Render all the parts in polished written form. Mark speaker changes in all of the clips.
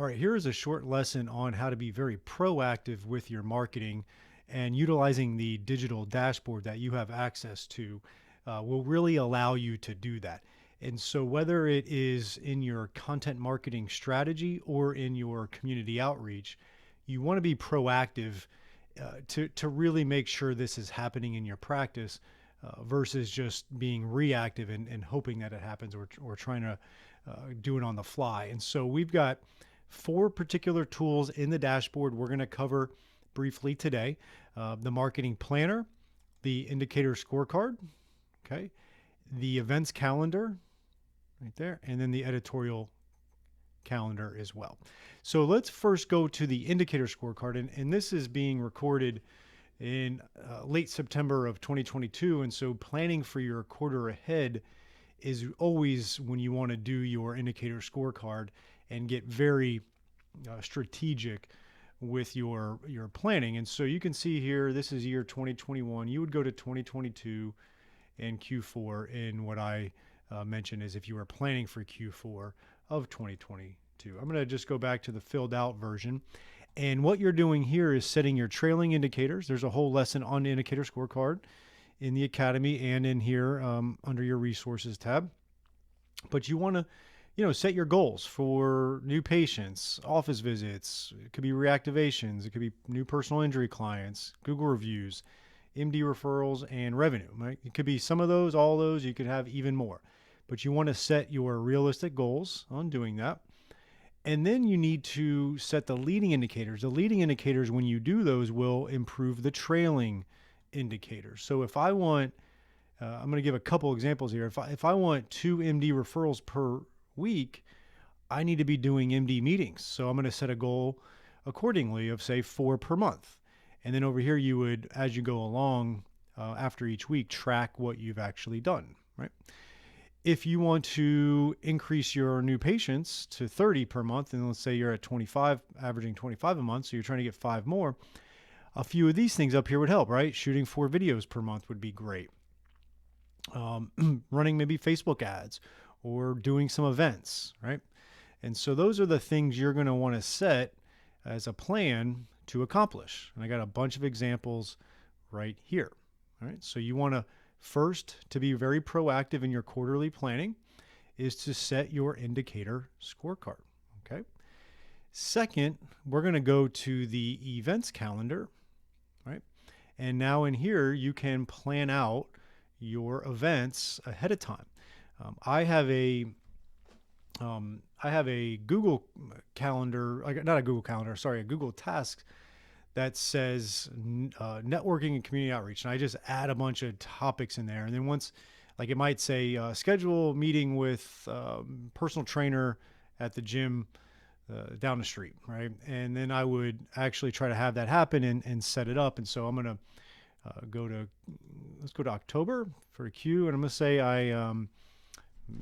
Speaker 1: right, here is a short lesson on how to be very proactive with your marketing, and utilizing the digital dashboard that you have access to will really allow you to do that. And so, whether it is in your content marketing strategy or in your community outreach, you want to be proactive to really make sure this is happening in your practice versus just being reactive and hoping that it happens, or trying to do it on the fly. And so, we've got 4 particular tools in the dashboard we're going to cover briefly today: the marketing planner, the indicator scorecard, okay, the events calendar right there, and then the editorial calendar as well. So let's first go to the indicator scorecard, and this is being recorded in late September of 2022. And so planning for your quarter ahead is always when you want to do your indicator scorecard and get very strategic with your planning. And so you can see here, this is year 2021. You would go to 2022 and Q4. And what I mentioned is if you were planning for Q4 of 2022. I'm going to just go back to the filled out version. And what you're doing here is setting your trailing indicators. There's a whole lesson on the indicator scorecard in the Academy and in here under your resources tab. But you want to set your goals for new patients, office visits. It could be reactivations. It could be new personal injury clients, Google reviews, MD referrals, and revenue. Right? It could be some of those, all those. You could have even more. But you want to set your realistic goals on doing that. And then you need to set the leading indicators. The leading indicators, when you do those, will improve the trailing indicators. So if I want, I'm going to give a couple examples here. If I want 2 MD referrals per week, I need to be doing MD meetings. So I'm going to set a goal accordingly of, say, 4 per month. And then over here, you would, as you go along after each week, track what you've actually done, right? If you want to increase your new patients to 30 per month, and let's say you're at 25, averaging 25 a month, so you're trying to get 5 more, a few of these things up here would help, right? Shooting 4 videos per month would be great. Running maybe Facebook ads or doing some events, right? And so those are the things you're going to want to set as a plan to accomplish. And I got a bunch of examples right here. All right. So you want to first, to be very proactive in your quarterly planning, is to set your indicator scorecard. Okay. Second, we're going to go to the events calendar, right? And now in here, you can plan out your events ahead of time. I have a Google calendar, not a Google calendar, sorry, a Google Tasks that says networking and community outreach. And I just add a bunch of topics in there. And then once, like it might say, schedule a meeting with personal trainer at the gym down the street, right? And then I would actually try to have that happen and set it up. And so I'm going to let's go to October for a Q. And I'm going to say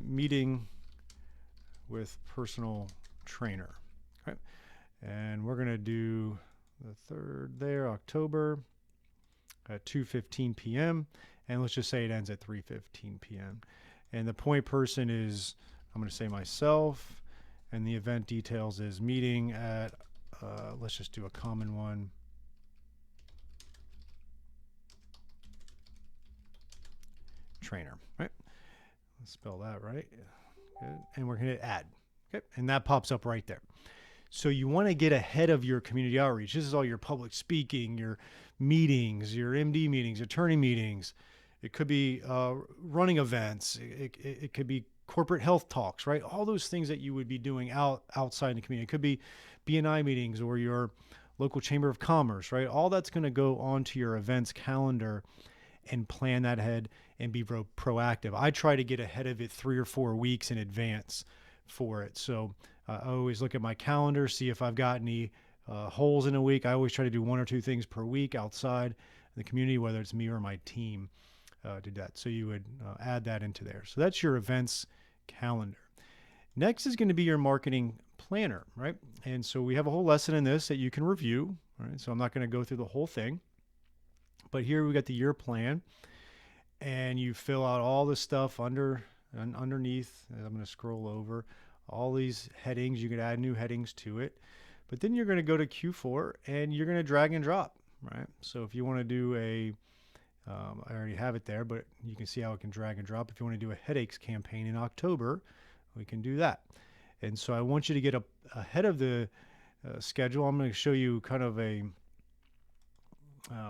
Speaker 1: meeting with personal trainer, right? And we're going to do the 3rd there, October at 2:15 p.m. And let's just say it ends at 3:15 p.m. And the point person is, I'm going to say myself, and the event details is meeting at, let's just do a common one. Trainer, right? Let's spell that right. Good. And we're going to add. Okay. And that pops up right there. So you want to get ahead of your community outreach. This is all your public speaking, your meetings, your MD meetings, attorney meetings. It could be running events. It could be corporate health talks, right? All those things that you would be doing outside in the community. It could be BNI meetings or your local chamber of commerce, right? All that's going to go onto your events calendar and plan that ahead and be proactive. I try to get ahead of it 3 or 4 weeks in advance for it. So I always look at my calendar, see if I've got any holes in a week. I always try to do 1 or 2 things per week outside the community, whether it's me or my team do that. So you would add that into there. So that's your events calendar. Next is going to be your marketing planner, right? And so we have a whole lesson in this that you can review, right? So I'm not going to go through the whole thing. But here we got the year plan, and you fill out all the stuff underneath. I'm going to scroll over all these headings. You can add new headings to it. But then you're going to go to Q4 and you're going to drag and drop, right? So if you want to do I already have it there, but you can see how it can drag and drop. If you want to do a headaches campaign in October, we can do that. And so I want you to get ahead of the schedule. I'm going to show you kind of a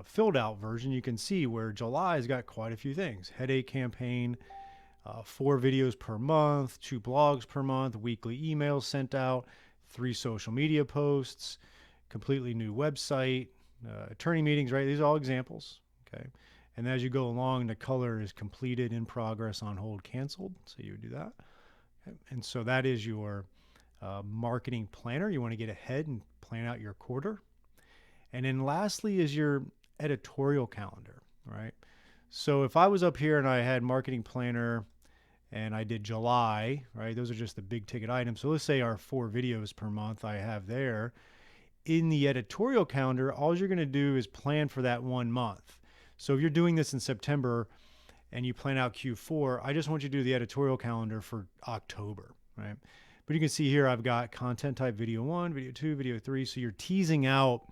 Speaker 1: filled out version. You can see where July's got quite a few things. Headache campaign, 4 videos per month, 2 blogs per month, weekly emails sent out, 3 social media posts, completely new website, attorney meetings, right? These are all examples, okay? And as you go along, the color is completed, in progress, on hold, canceled. So you would do that. Okay? And so that is your marketing planner. You want to get ahead and plan out your quarter. And then lastly is your editorial calendar, right? So if I was up here and I had marketing planner and I did July, right? Those are just the big ticket items. So let's say our 4 videos per month I have there. In the editorial calendar, all you're going to do is plan for that 1 month. So if you're doing this in September and you plan out Q4, I just want you to do the editorial calendar for October, right? But you can see here I've got content type video 1, video 2, video 3. So you're teasing out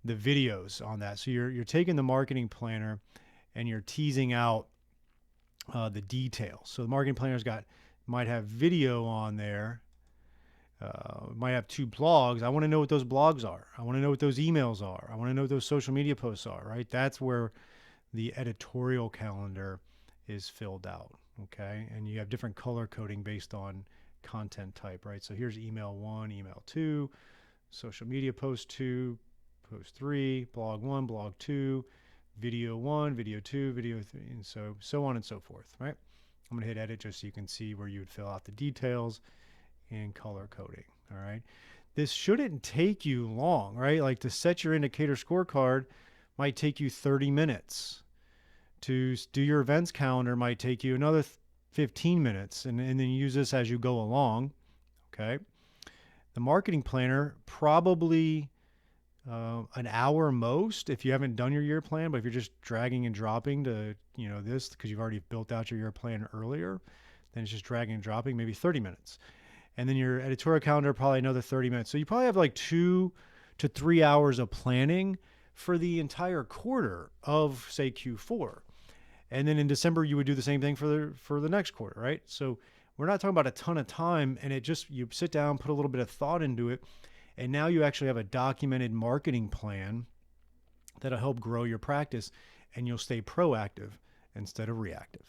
Speaker 1: the videos on that. So you're taking the marketing planner and you're teasing out the details. So the marketing planner's might have video on there, might have 2 blogs. I want to know what those blogs are. I want to know what those emails are. I want to know what those social media posts are, right? That's where the editorial calendar is filled out, okay? And you have different color coding based on content type, right? So here's email 1, email 2, social media post 2, post 3, blog 1, blog 2, video 1, video 2, video 3, and so on and so forth, right? I'm going to hit edit just so you can see where you would fill out the details and color coding, all right? This shouldn't take you long, right? Like to set your indicator scorecard might take you 30 minutes. To do your events calendar might take you another 15 minutes, and then use this as you go along, okay? The marketing planner, probably an hour most if you haven't done your year plan, but if you're just dragging and dropping to, this because you've already built out your year plan earlier, then it's just dragging and dropping, maybe 30 minutes. And then your editorial calendar, probably another 30 minutes. So you probably have like 2 to 3 hours of planning for the entire quarter of, say, Q4. And then in December, you would do the same thing for the next quarter, right? So we're not talking about a ton of time, and you sit down, put a little bit of thought into it, and now you actually have a documented marketing plan that'll help grow your practice, and you'll stay proactive instead of reactive.